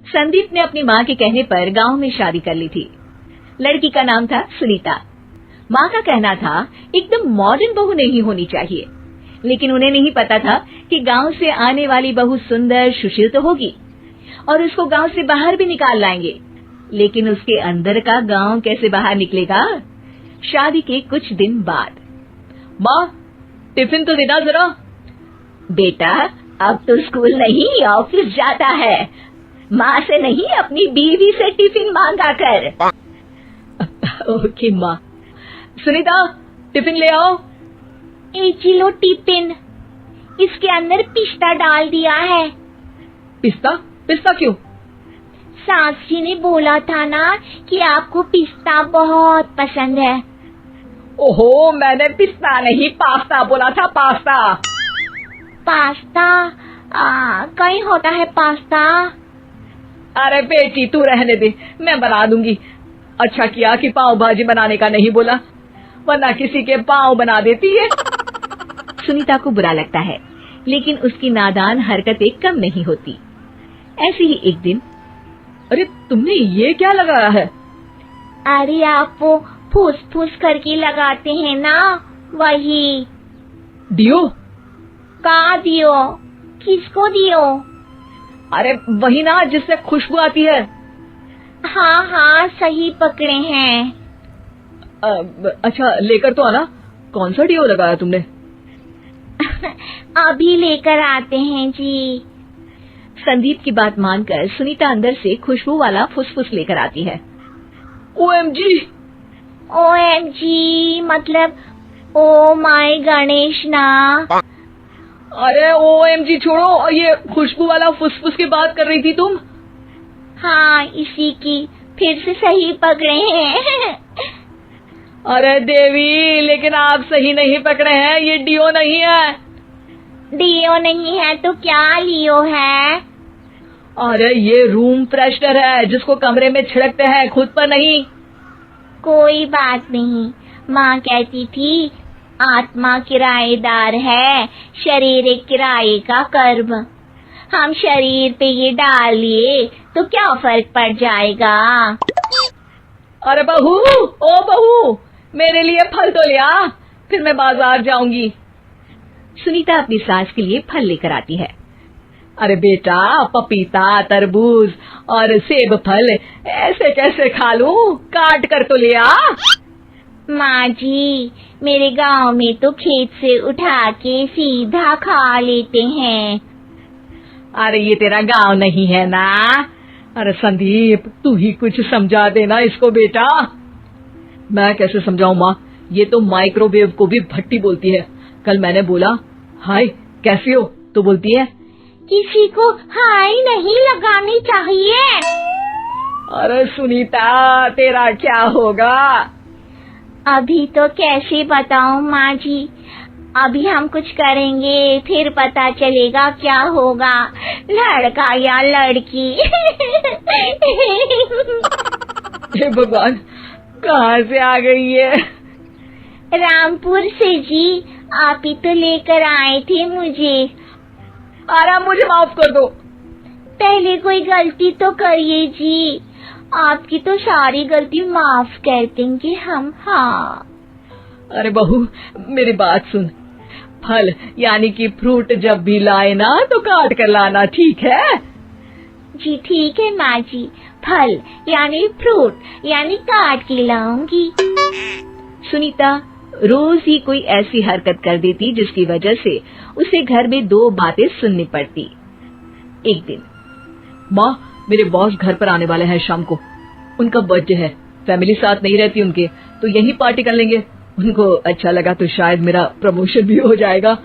संदीप ने अपनी माँ के कहने पर गांव में शादी कर ली थी। लड़की का नाम था सुनीता। माँ का कहना था एकदम मॉडर्न बहू नहीं होनी चाहिए, लेकिन उन्हें नहीं पता था कि गांव से आने वाली बहू सुंदर सुशील तो होगी और उसको गांव से बाहर भी निकाल लाएंगे, लेकिन उसके अंदर का गांव कैसे बाहर निकलेगा। शादी के कुछ दिन बाद, माँ टिफिन तो देना जरा। बेटा अब तो स्कूल नहीं ऑफिस जाता है, माँ से नहीं अपनी बीवी से टिफिन मांगा कर। ओके माँ। सुनीता टिफिन ले आओ। 1 किलो टिफिन, इसके अंदर पिस्ता डाल दिया है। पिस्ता? पिस्ता क्यों? सास जी ने बोला था ना कि आपको पिस्ता बहुत पसंद है। ओहो, मैंने पिस्ता नहीं पास्ता बोला था, पास्ता। पास्ता? कहीं होता है पास्ता? अरे बेटी तू रहने दे, मैं बना दूंगी। अच्छा किया कि पाव भाजी बनाने का नहीं बोला, वरना किसी के पाव बना देती है। सुनीता को बुरा लगता है, लेकिन उसकी नादान हरकतें कम नहीं होती। ऐसे ही एक दिन, अरे तुमने ये क्या लगाया है? अरे आप वो फूस फूस करके लगाते हैं ना, वही। डियो? का दियो? किसको दियो? अरे वही ना जिससे खुशबू आती है। हाँ हाँ सही पकड़े हैं। अच्छा लेकर तो आना। कौन सा डियो लगाया तुमने? अभी लेकर आते हैं जी। संदीप की बात मानकर सुनीता अंदर से खुशबू वाला फुसफुस लेकर आती है। OMG! OMG मतलब ओ माय गणेश ना। अरे OMG छोड़ो, और ये खुशबू वाला फुसफुस की बात कर रही थी तुम? हाँ इसी की, फिर से सही पकड़े हैं। अरे देवी, लेकिन आप सही नहीं पकड़े हैं, ये डियो नहीं है। डियो नहीं है तो क्या लियो है? अरे ये रूम फ्रेशनर है, जिसको कमरे में छिड़कते हैं, खुद पर नहीं। कोई बात नहीं, माँ कहती थी आत्मा किराएदार है, शरीर एक किराए का कर्म। हम शरीर पे ये डाल लिए तो क्या फर्क पड़ जाएगा। अरे बहू, ओ बहू, मेरे लिए फल तो लिया, फिर मैं बाजार जाऊंगी। सुनीता अपनी सास के लिए फल लेकर आती है। अरे बेटा, पपीता, तरबूज और सेब फल ऐसे कैसे खा लूं, काट कर तो लिया। माँ जी, मेरे गांव में तो खेत से उठा के सीधा खा लेते हैं। अरे ये तेरा गांव नहीं है ना। अरे संदीप, तू ही कुछ समझा देना इसको बेटा। मैं कैसे समझाऊं माँ, ये तो माइक्रोवेव को भी भट्टी बोलती है। कल मैंने बोला हाय कैसी हो, तो बोलती है किसी को हाय नहीं लगानी चाहिए। अरे सुनीता, तेरा क्या होगा? अभी तो कैसे बताऊं माँ जी, अभी हम कुछ करेंगे फिर पता चलेगा क्या होगा, लड़का या लड़की। हे भगवान, कहाँ से आ गई है? रामपुर से जी, आप ही तो लेकर आए थे मुझे। आराम, मुझे माफ कर दो। पहले कोई गलती तो करिए जी, आपकी तो सारी गलती माफ कर देंगे हम। हाँ अरे बहू, मेरी बात सुन, फल यानी कि फ्रूट जब भी लाए ना तो काट कर लाना, ठीक है? जी ठीक है माँ जी, फल यानी फ्रूट यानी काट के लाऊंगी। सुनीता रोज ही कोई ऐसी हरकत कर देती जिसकी वजह से उसे घर में 2 बातें सुननी पड़ती। एक दिन, माँ मेरे बॉस घर पर आने वाले हैं शाम को, उनका बर्थडे है, फैमिली साथ नहीं रहती उनके, तो यही पार्टी कर लेंगे। उनको अच्छा लगा तो शायद मेरा प्रमोशन भी हो जाएगा।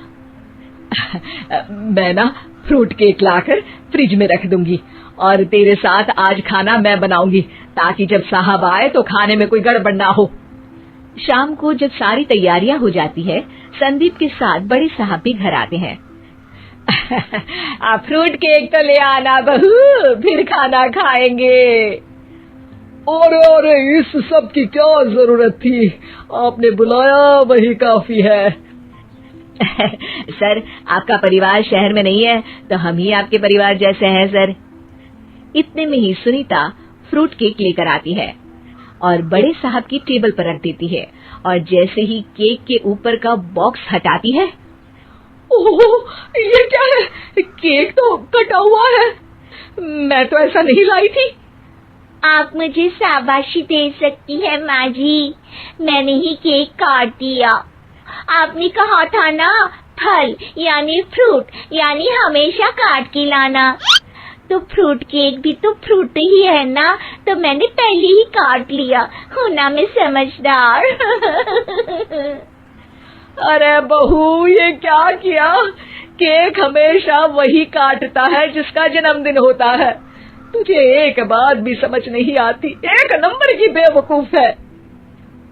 मैं ना फ्रूट केक लाकर फ्रिज में रख दूंगी और तेरे साथ आज खाना मैं बनाऊंगी, ताकि जब साहब आए तो खाने में कोई गड़बड़ ना हो। शाम को जब सारी तैयारियां हो जाती है, संदीप के साथ बड़े साहब भी घर आते हैं। फ्रूट केक तो ले आना बहू, फिर खाना खाएंगे। और इस सब की क्या जरूरत थी, आपने बुलाया वही काफी है। सर, आपका परिवार शहर में नहीं है तो हम ही आपके परिवार जैसे हैं सर। इतने में ही सुनीता फ्रूट केक लेकर आती है और बड़े साहब की टेबल पर रख देती है, और जैसे ही केक के ऊपर का बॉक्स हटाती है, ओह, ये क्या है? केक तो कटा हुआ है। मैं तो ऐसा नहीं लाई थी। आप मुझे शाबाशी दे सकती है माँ जी, मैंने ही केक काट दिया। आपने कहा था ना, फल यानी फ्रूट यानी हमेशा काट के लाना, तो फ्रूट केक भी तो फ्रूट ही है ना, तो मैंने पहले ही काट लिया। हूं ना मैं समझदार। अरे बहू, ये क्या किया? केक हमेशा वही काटता है जिसका जन्मदिन होता है। तुझे एक बात भी समझ नहीं आती, एक नंबर की बेवकूफ है।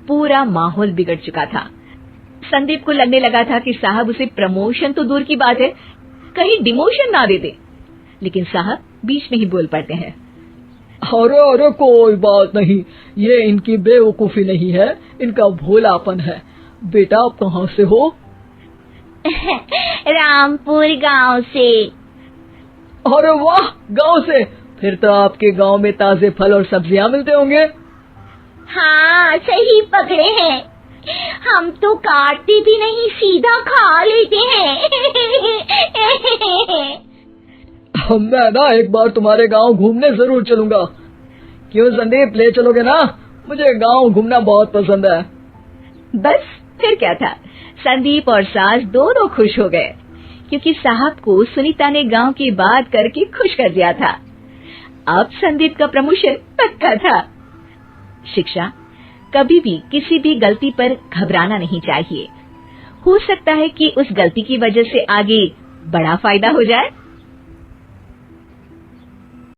पूरा माहौल बिगड़ चुका था। संदीप को लगने लगा था कि साहब उसे प्रमोशन तो दूर की बात है, कहीं डिमोशन ना दे दे, लेकिन साहब बीच में ही बोल पड़ते हैं। अरे अरे, कोई बात नहीं, ये इनकी बेवकूफी नहीं है, इनका भोलापन है। बेटा, आप कहाँ से हो? रामपुर गांव से। अरे वाह, गांव से? फिर तो आपके गांव में ताजे फल और सब्जियां मिलते होंगे। हाँ, सही पकड़े हैं। हम तो काटते भी नहीं, सीधा खा लेते हैं। मैं ना एक बार तुम्हारे गांव घूमने जरूर चलूंगा। क्यों संदीप, ले चलोगे ना? मुझे गांव घूमना बहुत पसंद है। बस फिर क्या था, संदीप और सास दोनों खुश हो गए, क्योंकि साहब को सुनीता ने गांव की बात करके खुश कर दिया था। अब संदीप का प्रमोशन पक्का था। शिक्षा, कभी भी किसी भी गलती पर घबराना नहीं चाहिए। हो सकता है कि उस गलती की वजह से आगे बड़ा फायदा हो जाए।